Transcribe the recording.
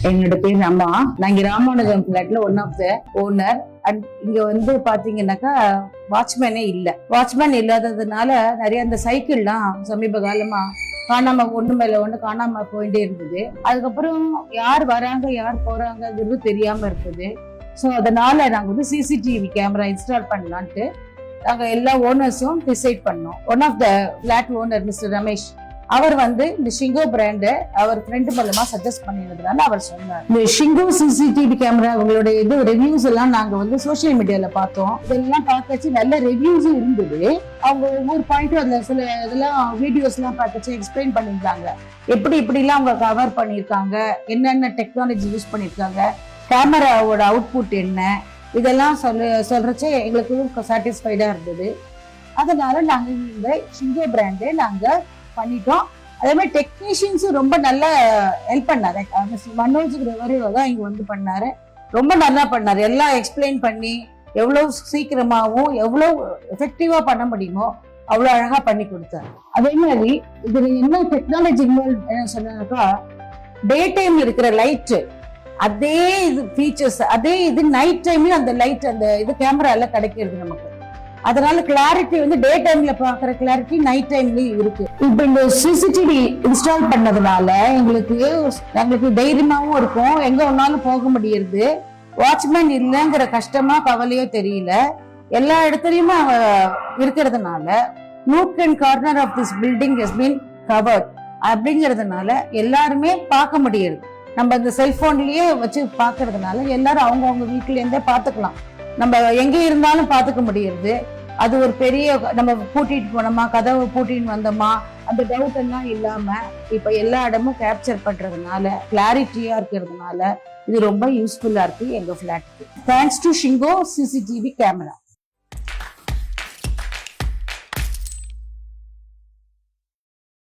என்னோட பேர் அம்மா. நான் இங்க ராமானுஜம் பிளாட்ல one of the owner. And இங்க வந்து பாத்தீங்கன்னாக்கா வாட்ச்மேனே இல்ல. வாட்ச்மேன் இல்லாததுனால நிறைய அந்த சைக்கிள்லாம் சமீப காலமா காணாம ஒண்ணு மேல ஒண்ணு காணாம போயிட்டே இருந்தது. அதுக்கப்புறம் யார் வராங்க யார் போறாங்கிறது தெரியாம இருக்குது. ஸோ அதனால நாங்க வந்து சிசிடிவி கேமரா இன்ஸ்டால் பண்ணலான்ட்டு நாங்க எல்லா ஓனர்ஸும் டிசைட் பண்ணோம். One of the flat owner mister Ramesh, அவர் வந்து இந்த ஷிங்கோ பிராண்ட் அவர் ஃப்ரெண்ட் மூலமா சஜஸ்ட் பண்ணிருந்ததுனால அவர் சொன்னார். இந்த ஷிங்கோ சிசிடிவி கேமரா அவங்களுடைய இது ரிவ்யூஸ் எல்லாம் நாங்க வந்து சோசியல் மீடியால பார்த்தோம். இதெல்லாம் பார்க்கச்சு நல்ல ரிவ்யூஸும் இருந்தது. அவங்க ஒவ்வொரு பாயிண்ட்டும் அதுல சில இதெல்லாம் வீடியோஸ் எல்லாம் பார்க்கச்சு எக்ஸ்பிளைன் பண்ணியிருந்தாங்க. இப்படிலாம் அவங்க கவர் பண்ணியிருக்காங்க, என்னென்ன டெக்னாலஜி யூஸ் பண்ணியிருக்காங்க, கேமராவோட அவுட்புட் என்ன, இதெல்லாம் சொல்றச்சே எங்களுக்கு சாட்டிஸ்ஃபைடா இருந்தது. அதனால நாங்க இந்த ஷிங்கோ பிராண்டை நாங்க பண்ணிட்டோம். அதே மாதிரி டெக்னீஷியன்ஸும் ரொம்ப நல்லா ஹெல்ப் பண்ணாரு. மிஸ்டர் மனோஜ் தான் இங்க வந்து பண்ணாரு. ரொம்ப நல்லா பண்ணாரு. எல்லாம் எக்ஸ்பிளைன் பண்ணி எவ்வளவு சீக்கிரமாவும் எவ்வளவு எஃபெக்டிவா பண்ண முடியுமோ அவ்வளவு அழகா பண்ணி கொடுத்தாரு. அதே மாதிரி இதுல என்ன டெக்னாலஜி என்ன சொன்னாக்கா, டே டைம் இருக்கிற லைட் அதே இது ஃபீச்சர்ஸ், அதே இது நைட் டைம்ல அந்த லைட் அந்த இது கேமரால கிடைக்கிறது நமக்கு. அதனால கிளாரிட்டி வந்து டே டைம்ல பாக்குற கிளாரிட்டி நைட் டைம்லயும் இருக்கு. இப்ப இந்த சிசிடிவி இன்ஸ்டால் பண்ணதுனால எங்களுக்கு தைரியமாவும் இருக்கும், எங்க ஒன்னாலும் போக முடியுது. வாட்ச்மேன் இல்லைங்கிற கஷ்டமா கவலையோ தெரியல. எல்லா இடத்துலயுமே இருக்கிறதுனால nook and corner of this building has been covered அப்படிங்கிறதுனால எல்லாருமே பார்க்க முடியுது. நம்ம இந்த செல்போன்லயே வச்சு பாக்குறதுனால எல்லாரும் அவங்கவுங்க வீட்டுல இருந்தே பாத்துக்கலாம். நம்ம எங்க இருந்தாலும் பாத்துக்க முடியுது. அது ஒரு பெரிய நம்ம பூட்டிட்டு போனோமா, கதவை பூட்டின்னு வந்தோமா, அந்த டவுட் எல்லாம் இல்லாம இப்ப எல்லா இடமும் கேப்சர் பண்றதுனால கிளாரிட்டியா இருக்கிறதுனால இது ரொம்ப யூஸ்ஃபுல்லா இருக்கு எங்க பிளாட்டுக்கு. Thanks to Shingo CCTV camera.